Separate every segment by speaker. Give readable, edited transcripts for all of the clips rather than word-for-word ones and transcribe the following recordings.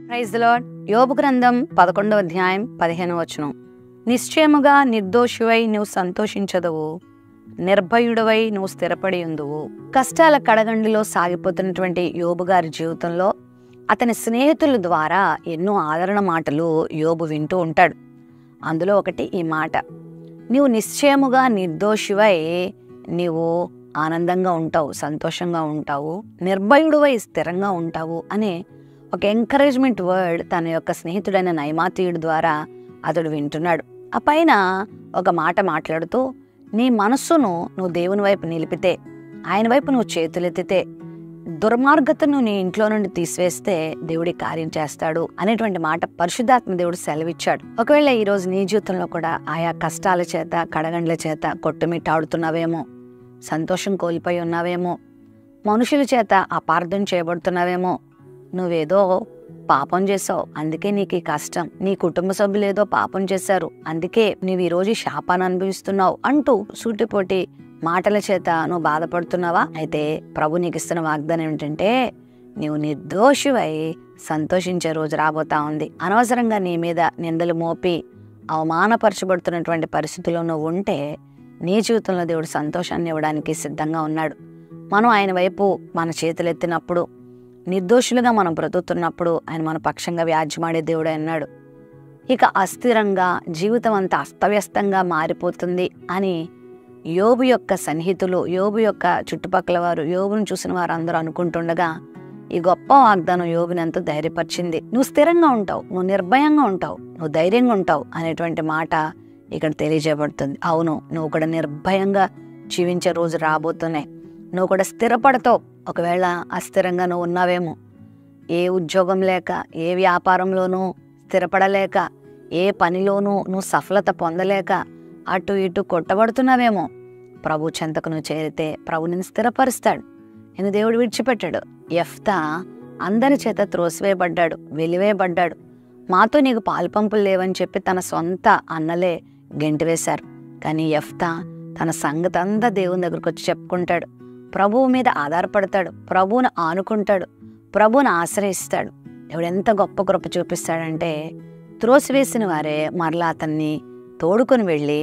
Speaker 1: Praise the lord. యోబు గ్రంథం 11వ అధ్యాయం 15వ వచనం. నిశ్చయముగా నిర్దోషివై నువ్వు సంతోషించదువు, నిర్భయుడవై నువ్వు స్థిరపడి ఉందువు. కష్టాల కడగండిలో సాగిపోతున్నటువంటి యోబు గారి జీవితంలో అతని స్నేహితుల ద్వారా ఎన్నో ఆదరణ మాటలు యోబు వింటూ ఉంటాడు. అందులో ఒకటి ఈ మాట, నీవు నిశ్చయముగా నిర్దోషివై నీవు ఆనందంగా ఉంటావు, సంతోషంగా ఉంటావు, నిర్భయుడువై స్థిరంగా ఉంటావు అనే ఒక ఎంకరేజ్మెంట్ వర్డ్ తన యొక్క స్నేహితుడైన నయమాతీయుడి ద్వారా అతడు వింటున్నాడు. ఆ పైన ఒక మాట మాట్లాడుతూ, నీ మనస్సును నువ్వు దేవుని వైపు నిలిపితే, ఆయన వైపు నువ్వు చేతులెత్తితే, దుర్మార్గతను నీ ఇంట్లో నుండి తీసివేస్తే దేవుడి కార్యం చేస్తాడు అనేటువంటి మాట పరిశుద్ధాత్మ దేవుడు సెలవిచ్చాడు. ఒకవేళ ఈరోజు నీ జీవితంలో కూడా ఆయా కష్టాల చేత కడగండ్ల చేత కొట్టుమిట్టాడుతున్నావేమో, సంతోషం కోల్పోయి ఉన్నావేమో, మనుషుల చేత అపార్థం చేయబడుతున్నావేమో, నువ్వేదో పాపం చేసావు అందుకే నీకు ఈ కష్టం, నీ కుటుంబ సభ్యులు ఏదో పాపం చేశారు అందుకే నువ్వు ఈరోజు శాపాన్ని అనుభవిస్తున్నావు అంటూ సూటిపోటి మాటల చేత నువ్వు బాధపడుతున్నావా? అయితే ప్రభు నీకు ఇస్తున్న వాగ్దానం ఏమిటంటే, నీవు నిర్దోషివై సంతోషించే రోజు రాబోతా ఉంది. అనవసరంగా నీ మీద నిందలు మోపి అవమానపరచబడుతున్నటువంటి పరిస్థితుల్లో నువ్వు ఉంటే నీ జీవితంలో దేవుడు సంతోషాన్ని ఇవ్వడానికి సిద్ధంగా ఉన్నాడు. మనం ఆయన వైపు మన చేతులెత్తినప్పుడు, నిర్దోషులుగా మనం బ్రతుకుతున్నప్పుడు ఆయన మన పక్షంగా వ్యాజ్యమాడే దేవుడే అన్నాడు. ఇక అస్థిరంగా జీవితం అంతా అస్తవ్యస్తంగా మారిపోతుంది అని యోబు యొక్క సన్నిహితులు, యోబు యొక్క చుట్టుపక్కల వారు, యోబును చూసిన వారు అందరూ అనుకుంటుండగా ఈ గొప్ప వాగ్దానం యోబుని ఎంతో ధైర్యపరిచింది. నువ్వు స్థిరంగా ఉంటావు, నువ్వు నిర్భయంగా ఉంటావు, నువ్వు ధైర్యంగా ఉంటావు అనేటువంటి మాట ఇక్కడ తెలియజేయబడుతుంది. అవును, నువ్వు కూడా నిర్భయంగా జీవించే రోజు రాబోతున్నాయి. నువ్వు కూడా స్థిరపడతావు. ఒకవేళ అస్థిరంగా నువ్వు ఉన్నావేమో, ఏ ఉద్యోగం లేక, ఏ వ్యాపారంలోనూ స్థిరపడలేక, ఏ పనిలోనూ నువ్వు సఫలత పొందలేక అటు ఇటు కొట్టబడుతున్నావేమో, ప్రభు చెంతకు నువ్వు చేరితే ప్రభు నిన్ను స్థిరపరుస్తాడు. నేను దేవుడు విడిచిపెట్టాడు. యెఫ్తా అందరి చేత త్రోసివేయబడ్డాడు, వెలివేయబడ్డాడు. మాతో నీకు పాల్పంపులు లేవని చెప్పి తన సొంత అన్నలే గెంటివేశారు. కానీ యెఫ్తా తన సంగతి అంతా దేవుని దగ్గరకు వచ్చి చెప్పుకుంటాడు. ప్రభువు మీద ఆధారపడతాడు, ప్రభువును ఆనుకుంటాడు, ప్రభువును ఆశ్రయిస్తాడు. దేవుడు ఎంత గొప్ప కృప చూపిస్తాడంటే, త్రోసివేసిన వారే మరలా అతన్ని తోడుకొని వెళ్ళి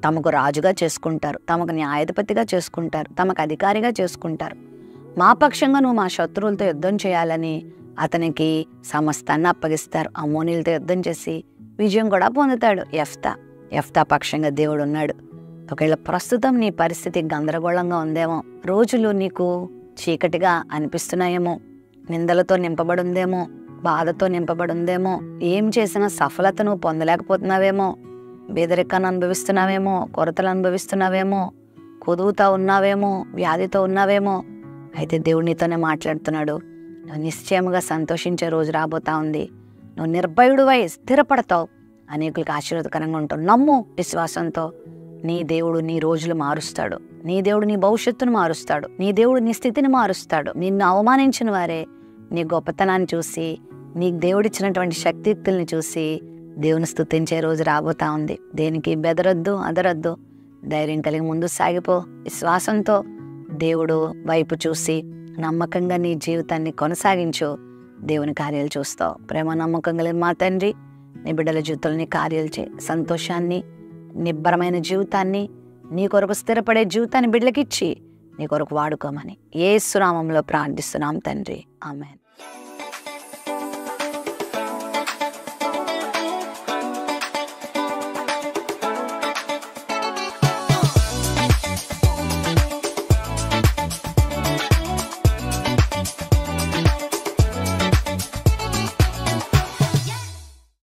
Speaker 1: తమకు రాజుగా చేసుకుంటారు, తమకు న్యాయాధిపతిగా చేసుకుంటారు, తమకు అధికారిగా చేసుకుంటారు. మా పక్షంగా నువ్వు మా శత్రువులతో యుద్ధం చేయాలని అతనికి సమస్తాన్ని అప్పగిస్తారు. అమ్మోనీలతో యుద్ధం చేసి విజయం కూడా పొందుతాడు యెఫ్తా పక్షంగా దేవుడు ఉన్నాడు. ఒకవేళ ప్రస్తుతం నీ పరిస్థితి గందరగోళంగా ఉందేమో, రోజులు నీకు చీకటిగా అనిపిస్తున్నాయేమో, నిందలతో నింపబడుందేమో, బాధతో నింపబడుందేమో, ఏం చేసినా సఫలత నువ్వు పొందలేకపోతున్నావేమో, బేదరికాన్ని అనుభవిస్తున్నావేమో, కొరతలు అనుభవిస్తున్నావేమో, కొదువుతా ఉన్నావేమో, వ్యాధితో ఉన్నావేమో, అయితే దేవుడు నీతోనే మాట్లాడుతున్నాడు. నువ్వు నిశ్చయముగా సంతోషించే రోజు రాబోతా ఉంది. నువ్వు నిర్భయుడువై స్థిరపడతావు, అనేకులకు ఆశీర్వాదకరంగా ఉంటావు. నమ్ము విశ్వాసంతో. నీ దేవుడు నీ రోజులు మారుస్తాడు, నీ దేవుడు నీ భవిష్యత్తును మారుస్తాడు, నీ దేవుడు నీ స్థితిని మారుస్తాడు. నిన్ను అవమానించిన వారే నీ గొప్పతనాన్ని చూసి, నీకు దేవుడిచ్చినటువంటి శక్తియుక్తుల్ని చూసి దేవుని స్తుతించే రోజు రాబోతా ఉంది. దేనికి బెదరొద్దు, అదరొద్దు, ధైర్యం కలిగి ముందు సాగిపో. విశ్వాసంతో దేవుడు వైపు చూసి నమ్మకంగా నీ జీవితాన్ని కొనసాగించు. దేవుని కార్యాలు చూస్తావు. ప్రేమ నమ్మకం కలిగిన మా తండ్రి, నీ బిడ్డల జీవితంలో నీ కార్యాలు చేయి. సంతోషాన్ని, నిబ్బరమైన జీవితాన్ని, నీ కొరకు స్థిరపడే జీవితాన్ని బిడ్డలకిచ్చి నీ కొరకు వాడుకోమని యేసు నామములో ప్రార్థిస్తున్నాం తండ్రి. ఆమేన్.